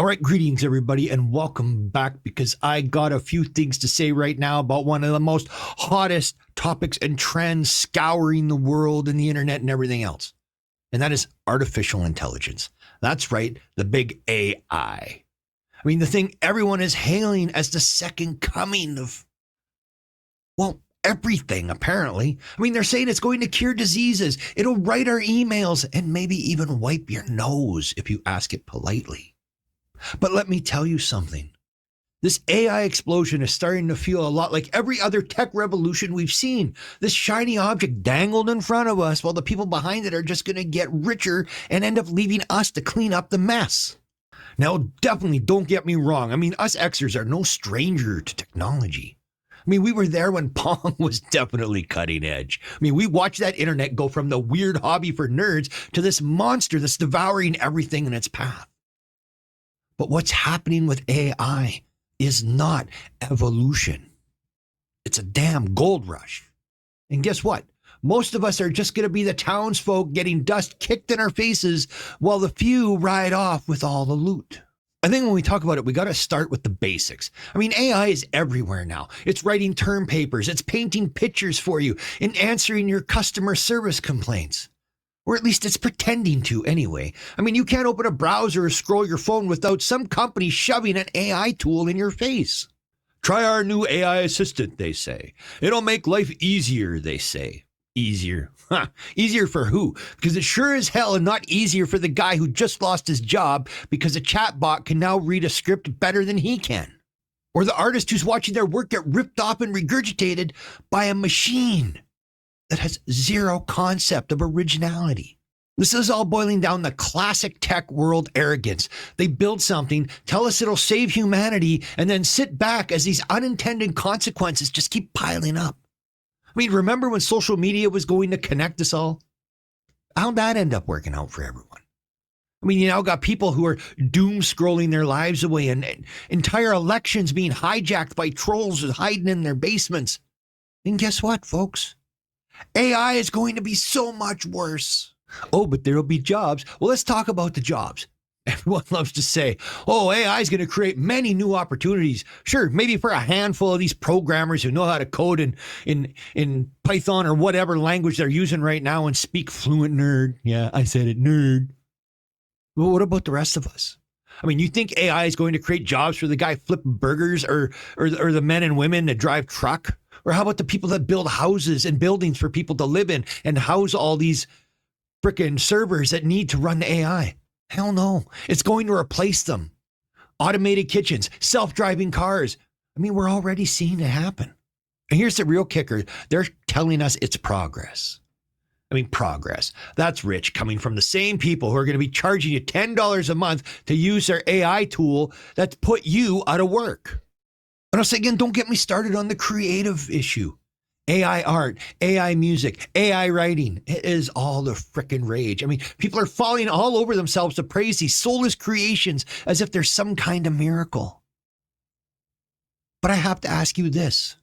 All right, greetings, everybody, and welcome back because I got a few things to say right now about one of the most hottest topics and trends scouring the world and the internet and everything else. And that is artificial intelligence. That's right, the big AI. I mean, the thing everyone is hailing as the second coming of, well, everything, apparently. I mean, they're saying it's going to cure diseases. It'll write our emails and maybe even wipe your nose if you ask it politely. But let me tell you something. This AI explosion is starting to feel a lot like every other tech revolution we've seen. This shiny object dangled in front of us while the people behind it are just going to get richer and end up leaving us to clean up the mess. Now, definitely don't get me wrong. I mean, us Xers are no stranger to technology. I mean, we were there when Pong was definitely cutting edge. I mean, we watched that internet go from the weird hobby for nerds to this monster that's devouring everything in its path. But what's happening with AI is not evolution. It's a damn gold rush. And guess what? Most of us are just going to be the townsfolk getting dust kicked in our faces while the few ride off with all the loot. I think when we talk about it, we got to start with the basics. I mean, AI is everywhere now. It's writing term papers, it's painting pictures for you, and answering your customer service complaints. Or at least it's pretending to anyway. I mean, you can't open a browser or scroll your phone without some company shoving an AI tool in your face. Try our new AI assistant, they say. It'll make life easier, they say. Easier. Huh. Easier for who? Because it sure as hell is not easier for the guy who just lost his job because a chatbot can now read a script better than he can. Or the artist who's watching their work get ripped off and regurgitated by a machine that has zero concept of originality. This is all boiling down to classic tech world arrogance. They build something, tell us it'll save humanity, and then sit back as these unintended consequences just keep piling up. I mean, remember when social media was going to connect us all? How'd that end up working out for everyone? I mean, you now got people who are doom scrolling their lives away and entire elections being hijacked by trolls hiding in their basements. And guess what, folks? AI is going to be so much worse. Oh, but there'll be jobs. Well, let's talk about the jobs. Everyone loves to say, oh, AI is going to create many new opportunities. Sure, maybe for a handful of these programmers who know how to code in Python or whatever language they're using right now and speak fluent nerd. Yeah, I said it, nerd. Well, what about the rest of us? I mean, you think AI is going to create jobs for the guy flipping burgers or the men and women that drive truck? Or how about the people that build houses and buildings for people to live in and house all these frickin' servers that need to run the AI? Hell no. It's going to replace them. Automated kitchens, self-driving cars. I mean, we're already seeing it happen. And here's the real kicker. They're telling us it's progress. I mean, progress. That's rich coming from the same people who are going to be charging you $10 a month to use their AI tool that's put you out of work. And I'll say again, don't get me started on the creative issue. AI art, AI music, AI writing. It is all the frickin' rage. I mean, people are falling all over themselves to praise these soulless creations as if they're some kind of miracle. But I have to ask you this.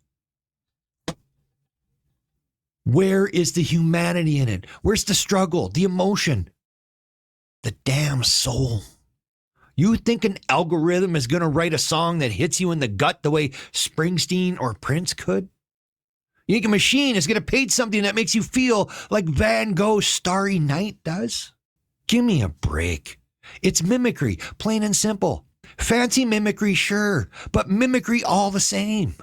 Where is the humanity in it? Where's the struggle, the emotion, the damn soul? You think an algorithm is going to write a song that hits you in the gut the way Springsteen or Prince could? You think a machine is going to paint something that makes you feel like Van Gogh's Starry Night does? Give me a break. It's mimicry, plain and simple. Fancy mimicry, sure, but mimicry all the same.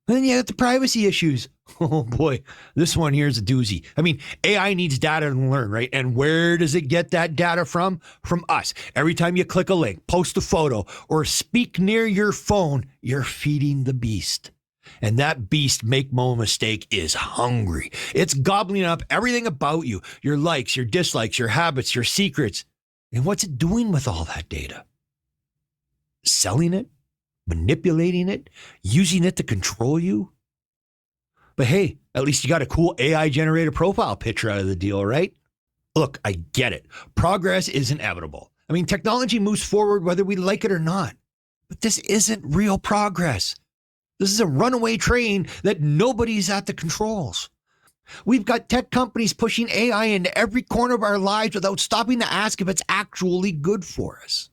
And then you have the privacy issues. Oh boy, this one here is a doozy. I mean, AI needs data to learn, right? And where does it get that data from? From us. Every time you click a link, post a photo, or speak near your phone, you're feeding the beast. And that beast, make no mistake, is hungry. It's gobbling up everything about you, your likes, your dislikes, your habits, your secrets. And what's it doing with all that data? Selling it? Manipulating it? Using it to control you? But hey, at least you got a cool AI-generated profile picture out of the deal, right? Look, I get it. Progress is inevitable. I mean, technology moves forward whether we like it or not. But this isn't real progress. This is a runaway train that nobody's at the controls. We've got tech companies pushing AI into every corner of our lives without stopping to ask if it's actually good for us.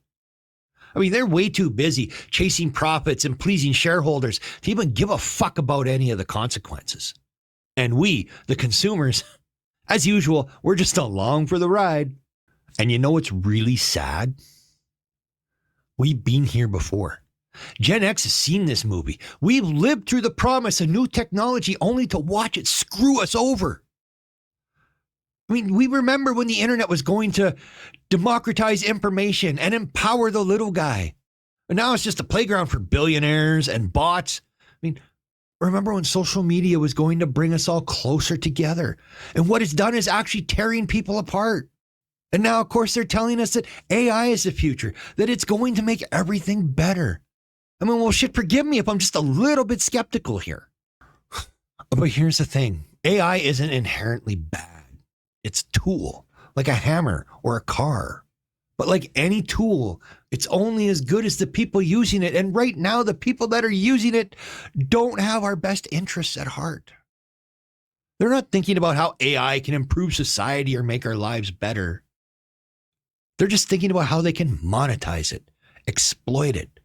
I mean, they're way too busy chasing profits and pleasing shareholders to even give a fuck about any of the consequences. And we, the consumers, as usual, we're just along for the ride. And you know what's really sad? We've been here before. Gen X has seen this movie. We've lived through the promise of new technology only to watch it screw us over. I mean, we remember when the internet was going to democratize information and empower the little guy. And now it's just a playground for billionaires and bots. I mean, remember when social media was going to bring us all closer together? And what it's done is actually tearing people apart. And now, of course, they're telling us that AI is the future, that it's going to make everything better. I mean, well, shit, forgive me if I'm just a little bit skeptical here. But here's the thing. AI isn't inherently bad. It's a tool, like a hammer or a car. But like any tool, it's only as good as the people using it. And right now, the people that are using it don't have our best interests at heart. They're not thinking about how AI can improve society or make our lives better. They're just thinking about how they can monetize it, exploit it,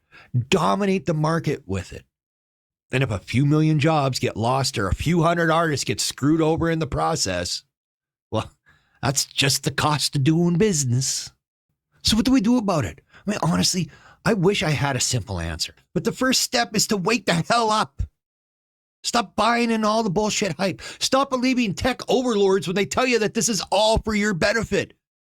dominate the market with it. And if a few million jobs get lost or a few hundred artists get screwed over in the process, well, that's just the cost of doing business. So what do we do about it? I mean, honestly, I wish I had a simple answer. But the first step is to wake the hell up. Stop buying in all the bullshit hype. Stop believing tech overlords when they tell you that this is all for your benefit.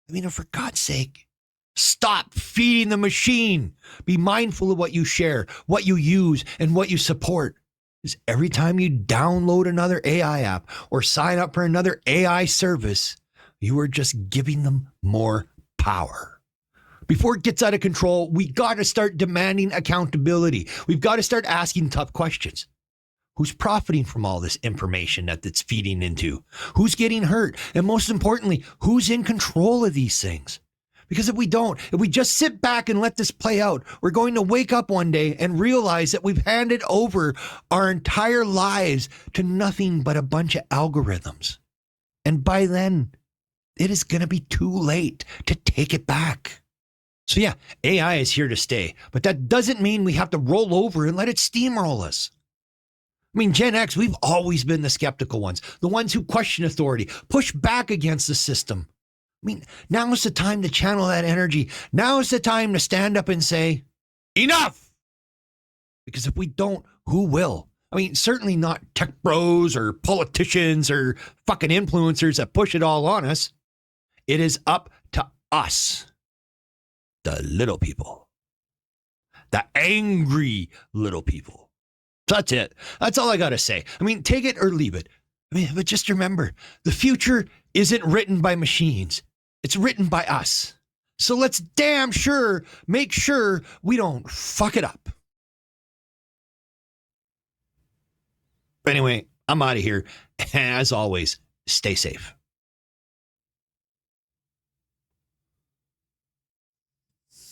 I mean, for God's sake, stop feeding the machine. Be mindful of what you share, what you use, and what you support. Because every time you download another AI app or sign up for another AI service, you are just giving them more power. Before it gets out of control, we got to start demanding accountability. We've got to start asking tough questions. Who's profiting from all this information that it's feeding into? Who's getting hurt? And most importantly, who's in control of these things? Because if we just sit back and let this play out, we're going to wake up one day and realize that we've handed over our entire lives to nothing but a bunch of algorithms. And by then, it is going to be too late to take it back. So yeah, AI is here to stay, but that doesn't mean we have to roll over and let it steamroll us. I mean, Gen X, we've always been the skeptical ones, the ones who question authority, push back against the system. I mean, now is the time to channel that energy. Now is the time to stand up and say, enough! Because if we don't, who will? I mean, certainly not tech bros or politicians or fucking influencers that push it all on us. It is up to us, the little people, the angry little people. That's it. That's all I got to say. I mean, take it or leave it. I mean, but just remember, the future isn't written by machines. It's written by us. So let's damn sure make sure we don't fuck it up. Anyway, I'm out of here. As always, stay safe.